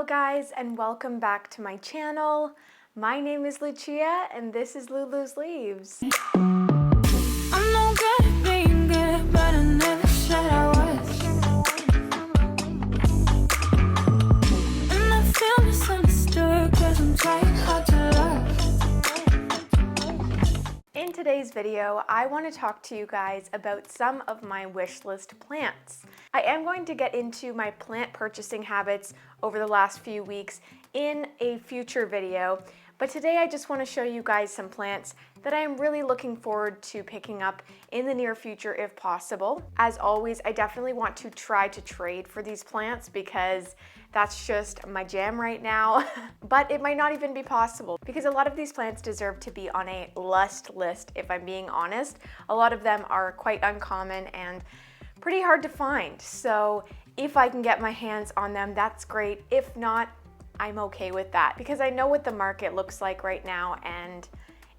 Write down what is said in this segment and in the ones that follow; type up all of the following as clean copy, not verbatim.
guys, and welcome back to my channel. My name is Lucia and this is Lulu's Leaves. I'm no good at being good, but I never said I was. And I feel misunderstood cause I'm trying hard to love. In today's video, I want to talk to you guys about some of my wish list plants. I am going to get into my plant purchasing habits over the last few weeks in a future video, but today I just want to show you guys some plants that I am really looking forward to picking up in the near future if possible. As always, I definitely want to try to trade for these plants because that's just my jam right now, but it might not even be possible because a lot of these plants deserve to be on a lust list, if I'm being honest. A lot of them are quite uncommon and pretty hard to find. So if I can get my hands on them, that's great. If not, I'm okay with that because I know what the market looks like right now and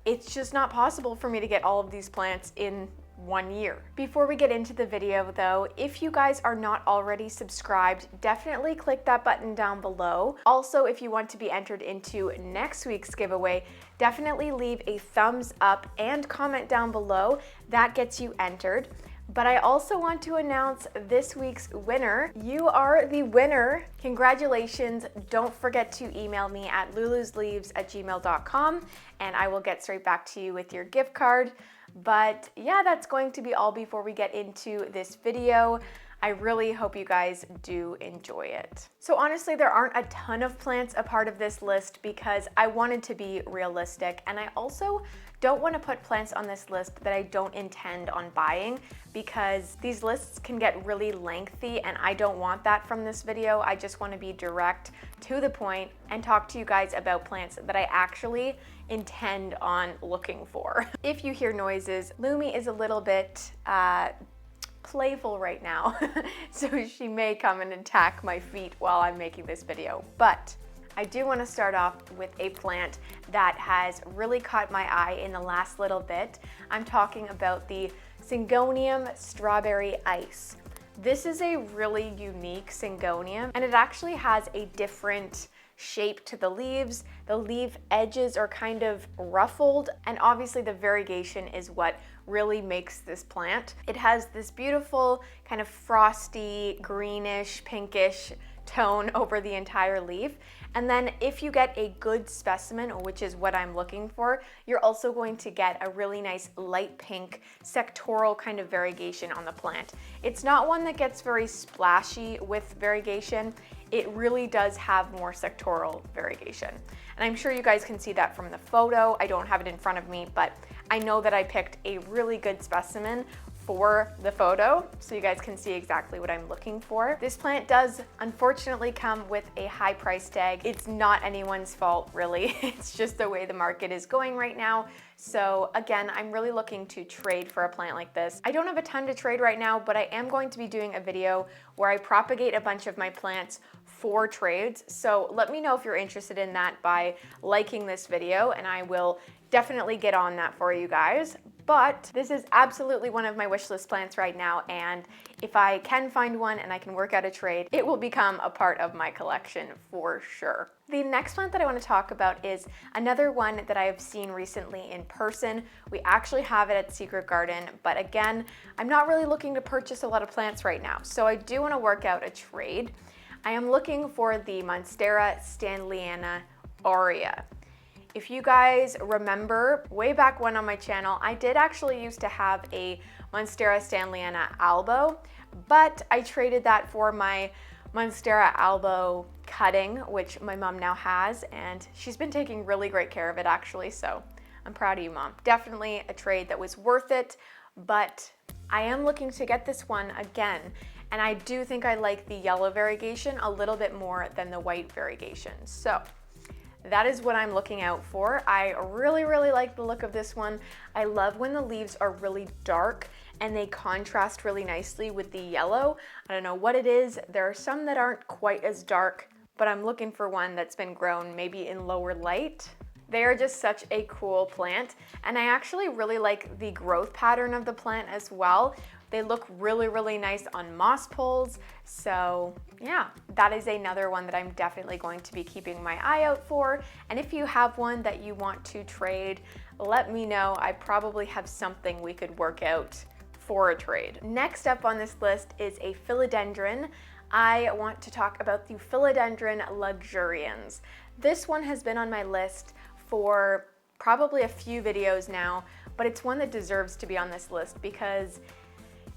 it's just not possible for me to get all of these plants in 1 year. Before we get into the video though, if you guys are not already subscribed, definitely click that button down below. Also, if you want to be entered into next week's giveaway, definitely leave a thumbs up and comment down below. That gets you entered. But I also want to announce this week's winner. You are the winner. Congratulations. Don't forget to email me at lulusleaves@gmail.com and I will get straight back to you with your gift card. But yeah, that's going to be all before we get into this video. I really hope you guys do enjoy it. So honestly, there aren't a ton of plants a part of this list because I wanted to be realistic, and I also don't want to put plants on this list that I don't intend on buying because these lists can get really lengthy and I don't want that from this video. I just want to be direct to the point and talk to you guys about plants that I actually intend on looking for. If you hear noises, Lumi is a little bit playful right now, so she may come and attack my feet while I'm making this video. But I do want to start off with a plant that has really caught my eye in the last little bit. I'm talking about the Syngonium Strawberry Ice. This is a really unique Syngonium and it actually has a different shape to the leaves. The leaf edges are kind of ruffled and obviously the variegation is what really makes this plant. It has this beautiful kind of frosty, greenish, pinkish tone over the entire leaf. And then if you get a good specimen, which is what I'm looking for, you're also going to get a really nice light pink sectoral kind of variegation on the plant. It's not one that gets very splashy with variegation. It really does have more sectoral variegation. And I'm sure you guys can see that from the photo. I don't have it in front of me, but I know that I picked a really good specimen for the photo, so you guys can see exactly what I'm looking for. This plant does unfortunately come with a high price tag. It's not anyone's fault, really. It's just the way the market is going right now. So again, I'm really looking to trade for a plant like this. I don't have a ton to trade right now, but I am going to be doing a video where I propagate a bunch of my plants for trades. So let me know if you're interested in that by liking this video, and I will definitely get on that for you guys. But this is absolutely one of my wish list plants right now, and if I can find one and I can work out a trade, it will become a part of my collection for sure. The next plant that I want to talk about is another one that I have seen recently in person. We actually have it at Secret Garden, but again, I'm not really looking to purchase a lot of plants right now, so I do want to work out a trade. I am looking for the Monstera Stanleyana Arya. If you guys remember, way back when on my channel, I did actually used to have a Monstera Stanleyana albo, but I traded that for my Monstera albo cutting, which my mom now has, and she's been taking really great care of it actually, so I'm proud of you, Mom. Definitely a trade that was worth it, but I am looking to get this one again, and I do think I like the yellow variegation a little bit more than the white variegation. So that is what I'm looking out for. I really like the look of this one. I love when the leaves are really dark and they contrast really nicely with the yellow. I don't know what it is. There are some that aren't quite as dark, but I'm looking for one that's been grown maybe in lower light. They are just such a cool plant, and I actually really like the growth pattern of the plant as well. They look really, really nice on moss poles. So yeah, that is another one that I'm definitely going to be keeping my eye out for. And if you have one that you want to trade, let me know. I probably have something we could work out for a trade. Next up on this list is a philodendron. I want to talk about the Philodendron Luxurians. This one has been on my list for probably a few videos now, but it's one that deserves to be on this list because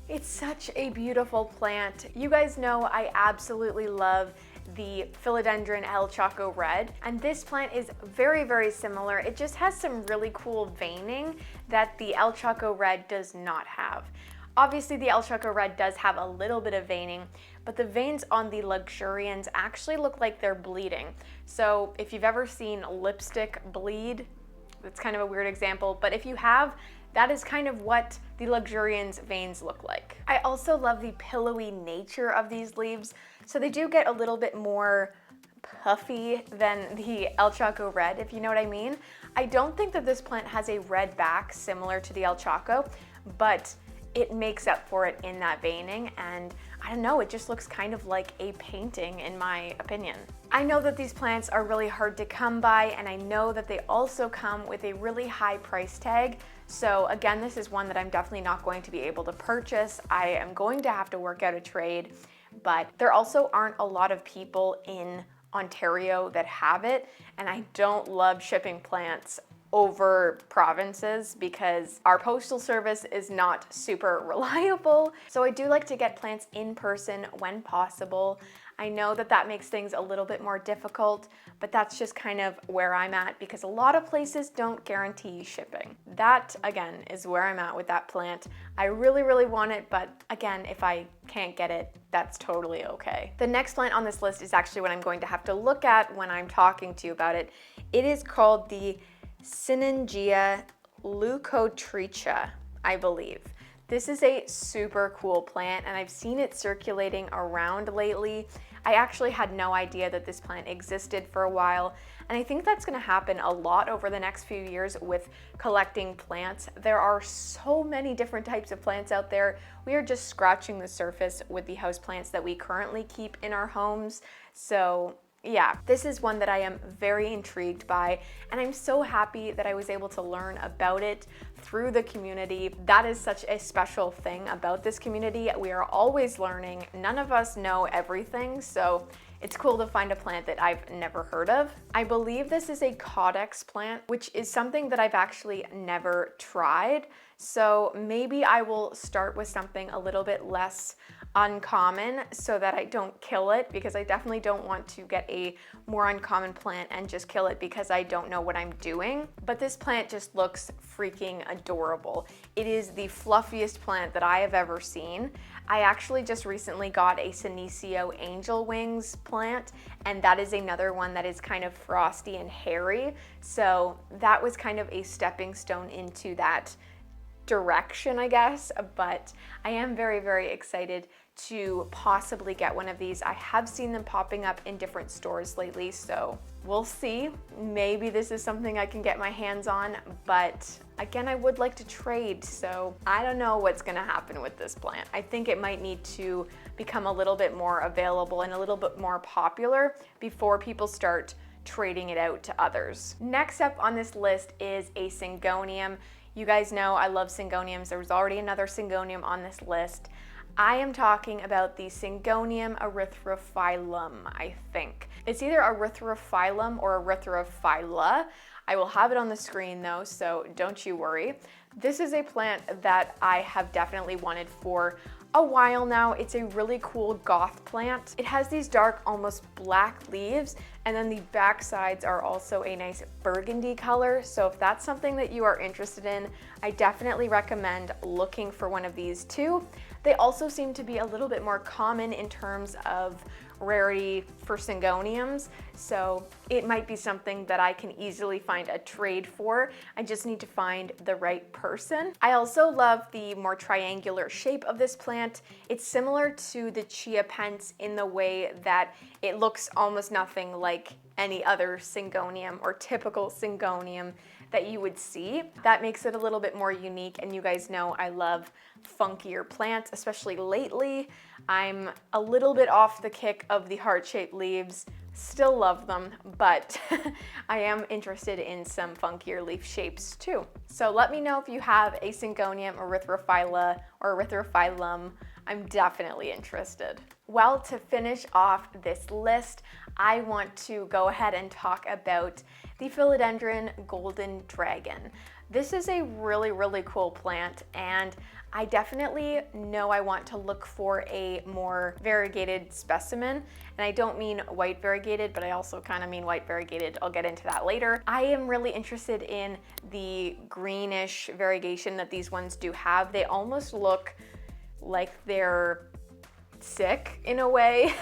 it's such a beautiful plant. You guys know I absolutely love the Philodendron El Choco Red, and this plant is very, very similar. It just has some really cool veining that the El Choco Red does not have. Obviously, the El Choco Red does have a little bit of veining, but the veins on the Luxurians actually look like they're bleeding. So if you've ever seen lipstick bleed, that's kind of a weird example, but if you have, that is kind of what the Luxurians veins look like. I also love the pillowy nature of these leaves. So they do get a little bit more puffy than the El Choco Red, if you know what I mean. I don't think that this plant has a red back similar to the El Choco, but it makes up for it in that veining, and I don't know, it just looks kind of like a painting in my opinion. I know that these plants are really hard to come by, and I know that they also come with a really high price tag. So again, this is one that I'm definitely not going to be able to purchase. I am going to have to work out a trade, but there also aren't a lot of people in Ontario that have it, and I don't love shipping plants over provinces because our postal service is not super reliable. So I do like to get plants in person when possible. I know that that makes things a little bit more difficult, but that's just kind of where I'm at because a lot of places don't guarantee shipping. That, again, is where I'm at with that plant. I really, really want it, but again, if I can't get it, that's totally okay. The next plant on this list is actually what I'm going to have to look at when I'm talking to you about it. It is called the Syngea leucotricia, I believe. This is a super cool plant, and I've seen it circulating around lately. I actually had no idea that this plant existed for a while, and I think that's going to happen a lot over the next few years with collecting plants. There are so many different types of plants out there. We are just scratching the surface with the houseplants that we currently keep in our homes. So yeah, this is one that I am very intrigued by, and I'm so happy that I was able to learn about it through the community. That is such a special thing about this community. We are always learning. None of us know everything, so it's cool to find a plant that I've never heard of. I believe this is a Codex plant, which is something that I've actually never tried. So maybe I will start with something a little bit less uncommon so that I don't kill it, because I definitely don't want to get a more uncommon plant and just kill it because I don't know what I'm doing. But this plant just looks freaking adorable. It is the fluffiest plant that I have ever seen. I actually just recently got a Senecio angel wings plant, and that is another one that is kind of frosty and hairy. So that was kind of a stepping stone into that direction, I guess, but I am very, very excited to possibly get one of these. I have seen them popping up in different stores lately, so we'll see. Maybe this is something I can get my hands on, but again, I would like to trade, so I don't know what's gonna happen with this plant. I think it might need to become a little bit more available and a little bit more popular before people start trading it out to others. Next up on this list is a Syngonium. You guys know I love Syngoniums. There was already another Syngonium on this list. I am talking about the Syngonium erythrophyllum, I think. It's either erythrophyllum or erythrophylla. I will have it on the screen though, so don't you worry. This is a plant that I have definitely wanted for a while now. It's a really cool goth plant. It has these dark, almost black leaves, and then the back sides are also a nice burgundy color. So if that's something that you are interested in, I definitely recommend looking for one of these too. They also seem to be a little bit more common in terms of rarity for Syngoniums, so it might be something that I can easily find a trade for. I just need to find the right person. I also love the more triangular shape of this plant. It's similar to the chia pence in the way that it looks almost nothing like any other Syngonium or typical Syngonium that you would see. That makes it a little bit more unique, and you guys know I love funkier plants, especially lately. I'm a little bit off the kick of the heart-shaped leaves. Still love them, but I am interested in some funkier leaf shapes too. So let me know if you have a Syngonium erythrophylla or erythrophyllum. I'm definitely interested. Well, to finish off this list, I want to go ahead and talk about the Philodendron Golden Dragon. This is a really, really cool plant, and I definitely know I want to look for a more variegated specimen. And I don't mean white variegated, but I also kind of mean white variegated. I'll get into that later. I am really interested in the greenish variegation that these ones do have. They almost look like they're sick in a way,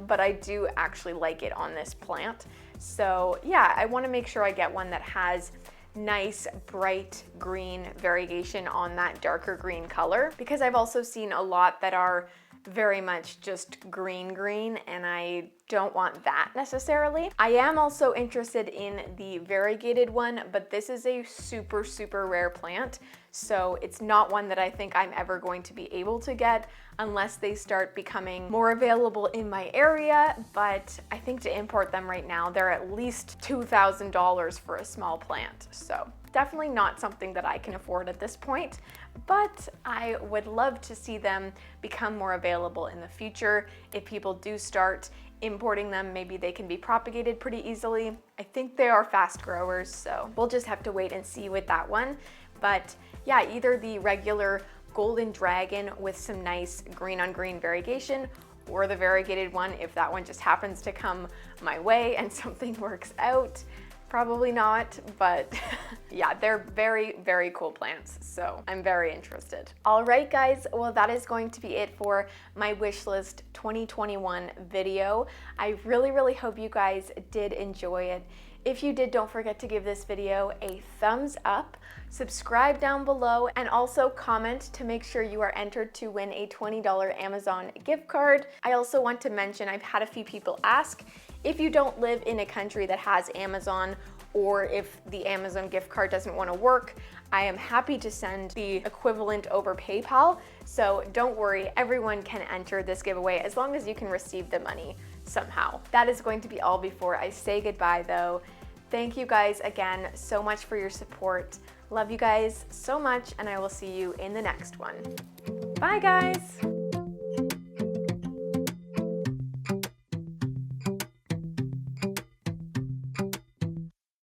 but I do actually like it on this plant. So yeah, I want to make sure I get one that has nice bright green variegation on that darker green color, because I've also seen a lot that are very much just green, and I don't want that necessarily. I am also interested in the variegated one, but this is a super, super rare plant. So it's not one that I think I'm ever going to be able to get unless they start becoming more available in my area. But I think to import them right now, they're at least $2,000 for a small plant. So definitely not something that I can afford at this point, but I would love to see them become more available in the future. If people do start importing them, maybe they can be propagated pretty easily. I think they are fast growers, so we'll just have to wait and see with that one. But yeah, either the regular Golden Dragon with some nice green on green variegation, or the variegated one if that one just happens to come my way and something works out. Probably not, but yeah, they're very, very cool plants, so I'm very interested. All right, guys, well, that is going to be it for my Wishlist 2021 video. I really, really hope you guys did enjoy it. If you did, don't forget to give this video a thumbs up, subscribe down below, and also comment to make sure you are entered to win a $20 Amazon gift card. I also want to mention, I've had a few people ask, if you don't live in a country that has Amazon, or if the Amazon gift card doesn't want to work, I am happy to send the equivalent over PayPal. So don't worry, everyone can enter this giveaway as long as you can receive the money somehow. That is going to be all before I say goodbye though. Thank you guys again so much for your support. Love you guys so much, and I will see you in the next one. Bye guys!